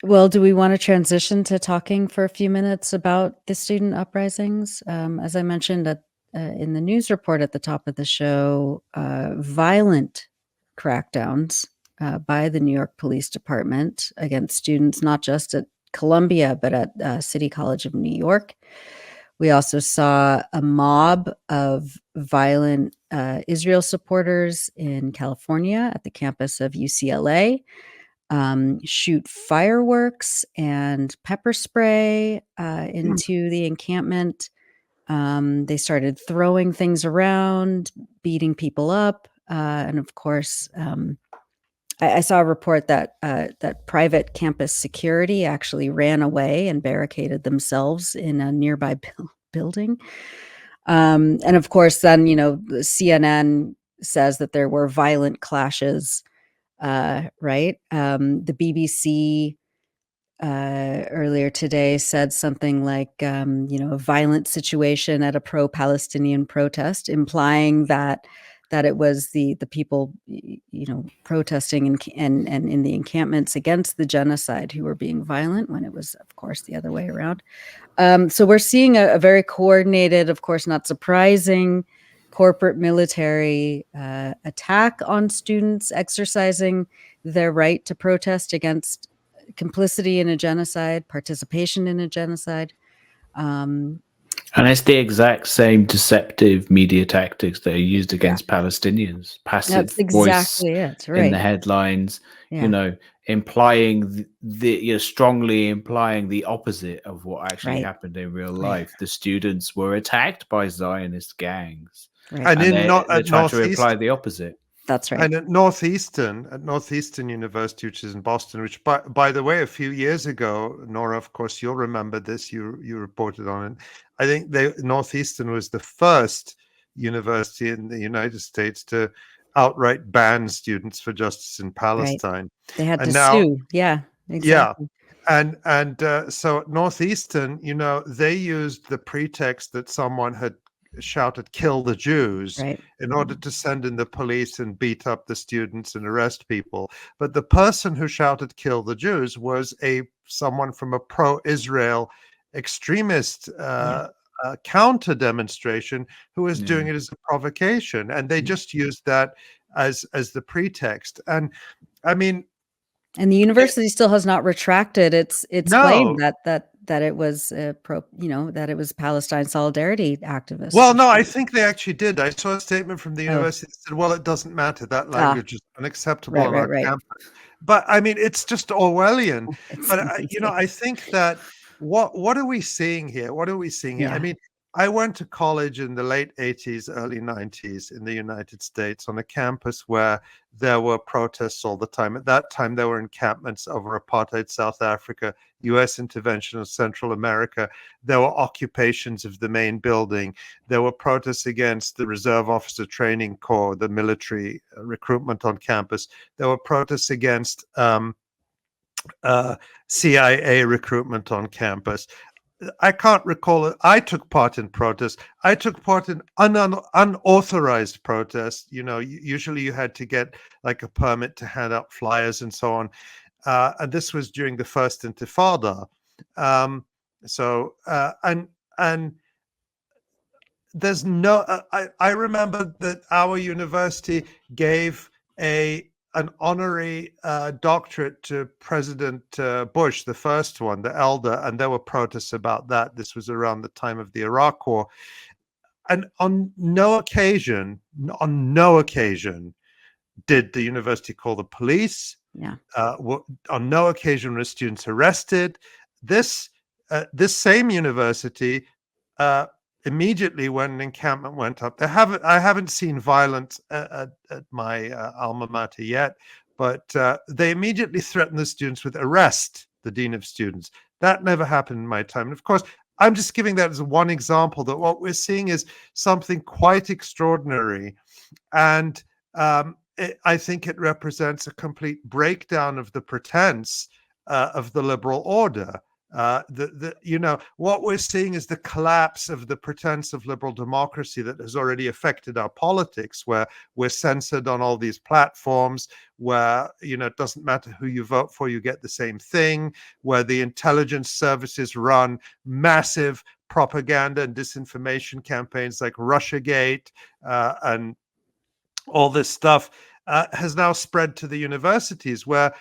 Well, do we want to transition to talking for a few minutes about the student uprisings? As I mentioned in the news report at the top of the show, violent crackdowns by the New York Police Department against students, not just at Columbia, but at City College of New York. We also saw a mob of violent Israel supporters in California at the campus of UCLA. Shoot fireworks and pepper spray into the encampment. They started throwing things around, beating people up, and of course, I saw a report that that private campus security actually ran away and barricaded themselves in a nearby building. And of course, then the CNN says that there were violent clashes, right? The BBC earlier today said something like, a violent situation at a pro-Palestinian protest, implying that it was the people, protesting and in the encampments against the genocide who were being violent, when it was, of course, the other way around. So we're seeing a very coordinated, of course, not surprising, corporate military attack on students exercising their right to protest against complicity in a genocide, participation in a genocide. And it's the exact same deceptive media tactics that are used against Palestinians. Passive That's voice exactly it, in right? the headlines, Yeah, implying strongly implying the opposite of what actually right, happened in real right, life. The students were attacked by Zionist gangs, right. And and in they not they at try to Northeast imply the opposite. That's right. and at Northeastern University, which is in Boston, which by the way, a few years ago, Nora, of course, you'll remember this. You reported on it. I think Northeastern was the first university in the United States to outright ban Students for Justice in Right. Palestine. They had to And now, sue. Yeah, yeah, exactly. so at Northeastern, they used the pretext that someone had shouted "Kill the Jews" Right. in order to send in the police and beat up the students and arrest people. But the person who shouted "Kill the Jews" was someone from a pro-Israel extremist Yeah. counter demonstration who was doing Yeah. it as a provocation, and they just used that as the pretext. And I mean, And the university still has not retracted its claim no. that it was that it was Palestine solidarity activists Well, who no, I shot. think they actually did. I saw a statement from the Oh, university that said, well, it doesn't matter. That ah, language is unacceptable right, on right, our right. campus. But I mean, it's just Orwellian. It's But amazing. I think that what are we seeing here? What are we seeing here? I Yeah, mean, I went to college in the late 80s, early 90s in the United States on a campus where there were protests all the time. At that time, there were encampments over apartheid South Africa, US intervention in Central America. There were occupations of the main building. There were protests against the Reserve Officer Training Corps, the military recruitment on campus. There were protests against CIA recruitment on campus. I can't recall it. I took part in protests. I took part in unauthorized protests. Usually you had to get like a permit to hand out flyers and so on. And this was during the first Intifada. And there's no. I remember that our university gave an honorary doctorate to President Bush, the first one, the elder, and there were protests about that. This was around the time of the Iraq War, and on no occasion, did the university call the police. yeah, On no occasion were students arrested. This same university. Immediately when an encampment went up, I haven't seen violence at my alma mater yet, but they immediately threatened the students with arrest, the dean of students. That never happened in my time. And of course, I'm just giving that as one example that what we're seeing is something quite extraordinary. And I think it represents a complete breakdown of the pretense of the liberal order. What we're seeing is the collapse of the pretense of liberal democracy that has already affected our politics, where we're censored on all these platforms, where it doesn't matter who you vote for, you get the same thing, where the intelligence services run massive propaganda and disinformation campaigns like Russiagate, and all this stuff has now spread to the universities, where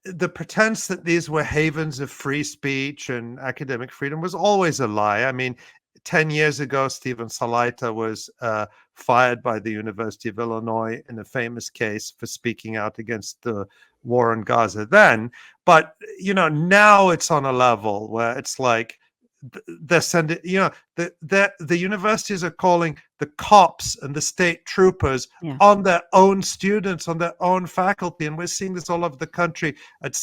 the pretense that these were havens of free speech and academic freedom was always a lie. 10 years ago, Stephen Salaita was fired by the University of Illinois in a famous case for speaking out against the war in Gaza then. But, now it's on a level where it's like they're sending, the universities are calling the cops and the state troopers on their own students, on their own faculty. And we're seeing this all over the country at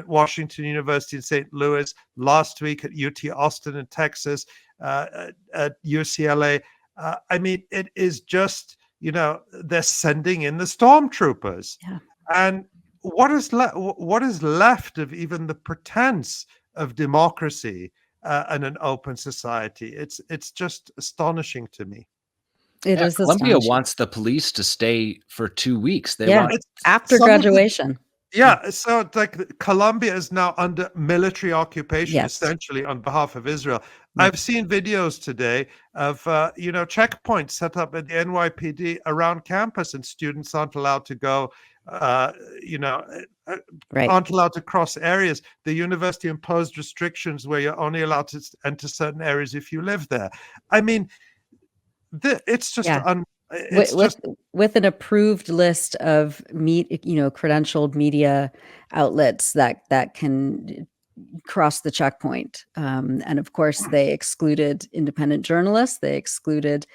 Washington University in St. Louis, last week at UT Austin in Texas, at UCLA. It is just, they're sending in the stormtroopers. Yeah. And what is left of even the pretense of democracy and an open society? It's just astonishing to me. It is Columbia astonishing. wants the police to stay for 2 weeks. They Yeah, want after graduation. So it's like Colombia is now under military occupation, Yes. essentially, on behalf of Israel. Yeah. I've seen videos today of checkpoints set up at the NYPD around campus, and students aren't allowed to go. Right. Aren't allowed to cross areas. The university imposed restrictions where you're only allowed to enter certain areas if you live there. It's just with an approved list of credentialed media outlets that can cross the checkpoint, and of course they excluded independent journalists. They excluded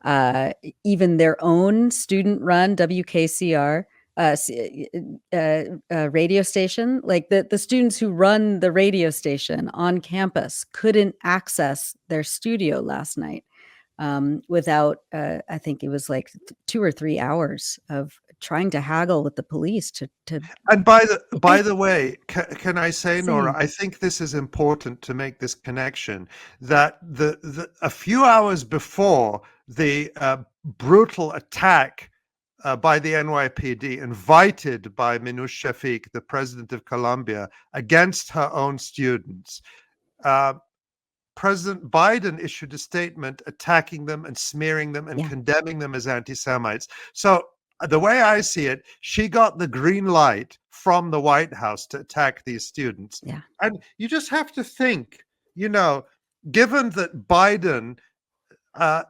even their own student-run WKCR radio station. Like the students who run the radio station on campus couldn't access their studio last night without I think it was like 2 or 3 hours of trying to haggle with the police to And by the way, can I say, Nora, Same. I think this is important to make this connection, that a few hours before the brutal attack by the NYPD, invited by Minouche Shafik, the president of Colombia, against her own students, President Biden issued a statement attacking them and smearing them and condemning them as anti-Semites. So the way I see it, she got the green light from the White House to attack these students. Yeah. And you just have to think, given that Biden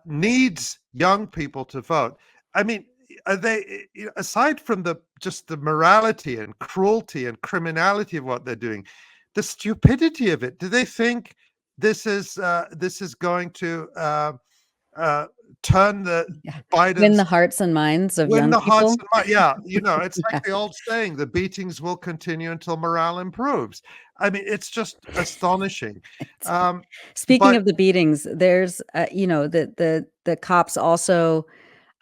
needs young people to vote, are they, aside from the morality and cruelty and criminality of what they're doing, the stupidity of it, do they think this is going to turn win the hearts and minds of young people? It's like the old saying, the beatings will continue until morale improves. It's just astonishing. Speaking of the beatings, there's the cops also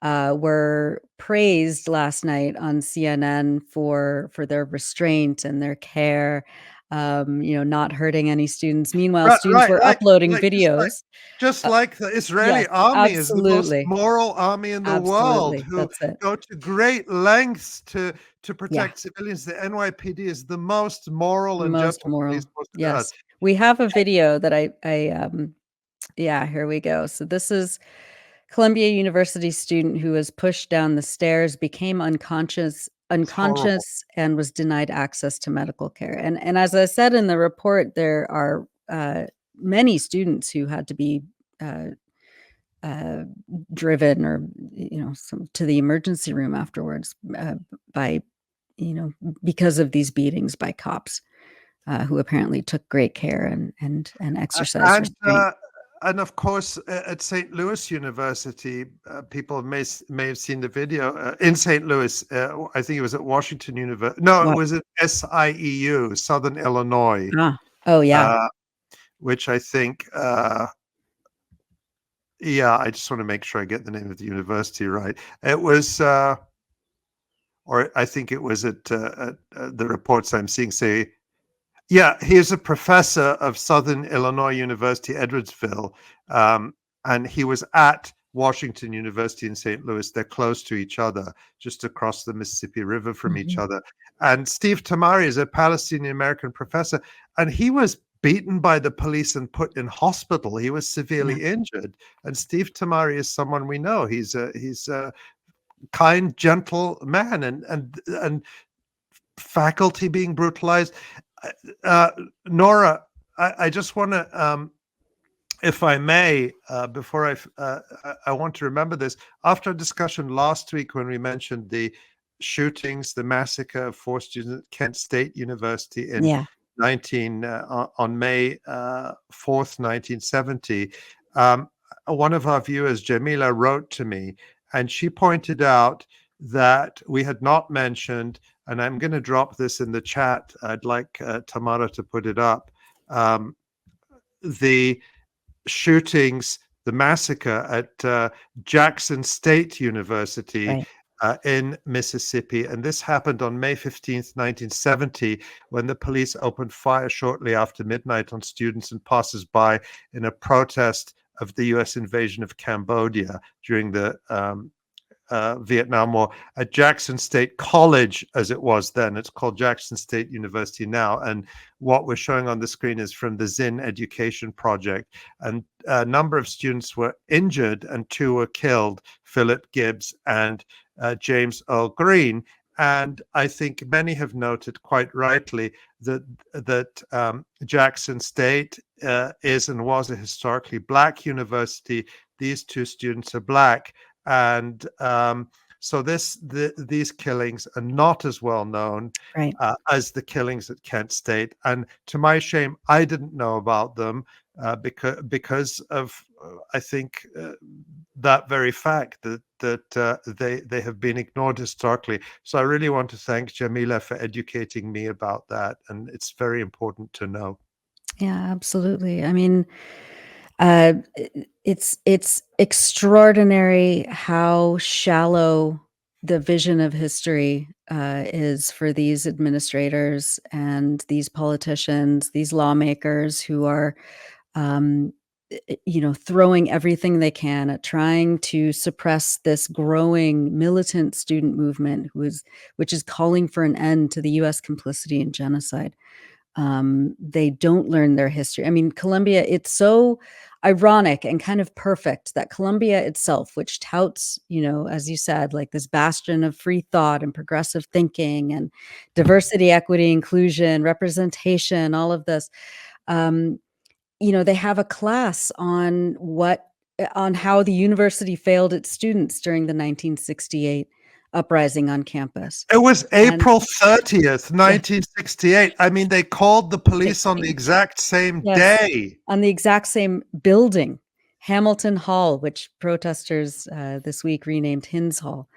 were praised last night on CNN for their restraint and their care, not hurting any students. Meanwhile, students were uploading videos. Just like the Israeli army is the most moral army in the world, who go to great lengths to protect civilians. The NYPD is the most moral and just moral. Yes, we have a video that here we go. So this is Columbia University student who was pushed down the stairs, became unconscious and was denied access to medical care. And as I said in the report, there are many students who had to be driven or to the emergency room afterwards by because of these beatings by cops who apparently took great care and exercised restraint. And of course, at St. Louis University, people may have seen the video in St. Louis. I think it was at Washington University. No, it was at SIEU, Southern Illinois. Oh, yeah. Which I think, I just want to make sure I get the name of the university right. It was, or I think it was at the reports I'm seeing say Yeah, he is a professor of Southern Illinois University, Edwardsville, and he was at Washington University in St. Louis. They're close to each other, just across the Mississippi River from each other. And Steve Tamari is a Palestinian American professor, and he was beaten by the police and put in hospital. He was severely injured. And Steve Tamari is someone we know. He's a kind, gentle man, and faculty being brutalized. Nora, I just want to, if I may, before I want to remember this. After a discussion last week when we mentioned the shootings, the massacre of 4 students at Kent State University in on May 4th, 1970, one of our viewers, Jamila, wrote to me, and she pointed out that we had not mentioned, and I'm going to drop this in the chat. I'd like Tamara to put it up. The shootings, the massacre at Jackson State University in Mississippi. And this happened on May 15th, 1970, when the police opened fire shortly after midnight on students and passers-by in a protest of the U.S. invasion of Cambodia during the Vietnam War at Jackson State College, as it was then. It's called Jackson State University now. And what we're showing on the screen is from the Zinn Education Project. And a number of students were injured and 2 were killed, Philip Gibbs and James Earl Green. And I think many have noted quite rightly that Jackson State is and was a historically Black university. These 2 students are Black. And so these killings are not as well known as the killings at Kent State. And to my shame, I didn't know about them because of, I think, that very fact that they have been ignored historically. So I really want to thank Jamila for educating me about that. And it's very important to know. Yeah, absolutely. I mean, it's extraordinary how shallow the vision of history is for these administrators and these politicians, these lawmakers who are, throwing everything they can at trying to suppress this growing militant student movement which is calling for an end to the U.S. complicity in genocide. They don't learn their history. I mean, Columbia, it's so ironic and kind of perfect that Columbia itself, which touts, as you said, like this bastion of free thought and progressive thinking and diversity, equity, inclusion, representation, all of this, they have a class on how the university failed its students during the 1968 uprising on campus. It was April 30th, 1968. I mean, they called the police on the exact same day. On the exact same building, Hamilton Hall, which protesters this week renamed Hinds Hall.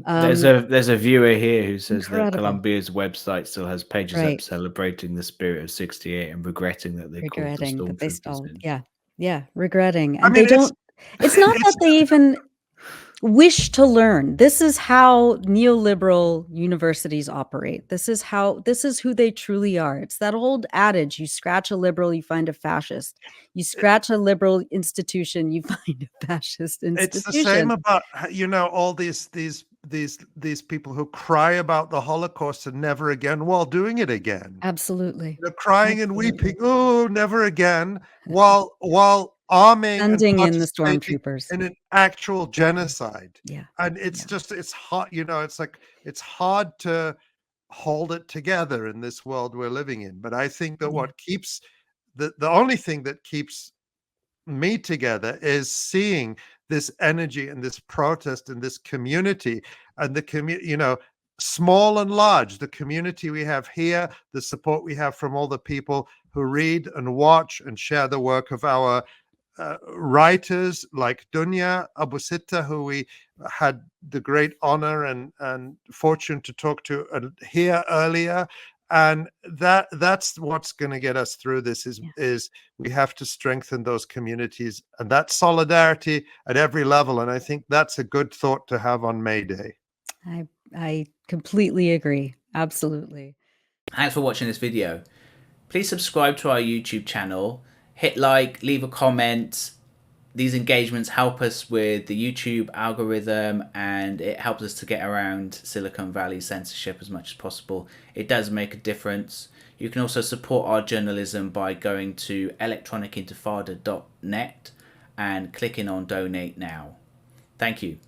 There's a viewer here who says that Incredible. Columbia's website still has pages up celebrating the spirit of '68 and regretting that they called the stormtroopers in. Yeah, regretting. And they don't. It's not that they even wish to learn. This is how neoliberal universities operate. This is who they truly are. It's that old adage: you scratch a liberal, you find a fascist. You scratch a liberal institution, you find a fascist institution. It's the same about all these people who cry about the Holocaust and never again while doing it again. Absolutely. They're crying and weeping, oh, never again, while arming and in the stormtroopers in an actual genocide. Yeah. And it's just, it's hard, it's like, it's hard to hold it together in this world we're living in. But I think that what keeps, the only thing that keeps me together is seeing this energy and this protest and this community and the community, small and large, the community we have here, the support we have from all the people who read and watch and share the work of our writers like Dunya Abu-Sitta, who we had the great honor and fortune to talk to here earlier. And that's what's going to get us through this is we have to strengthen those communities, and that solidarity at every level. And I think that's a good thought to have on May Day. I completely agree. Absolutely. Thanks for watching this video. please subscribe to our YouTube channel, hit like, leave a comment. These engagements help us with the YouTube algorithm, and it helps us to get around Silicon Valley censorship as much as possible. It does make a difference. You can also support our journalism by going to electronicintifada.net and clicking on donate now. Thank you.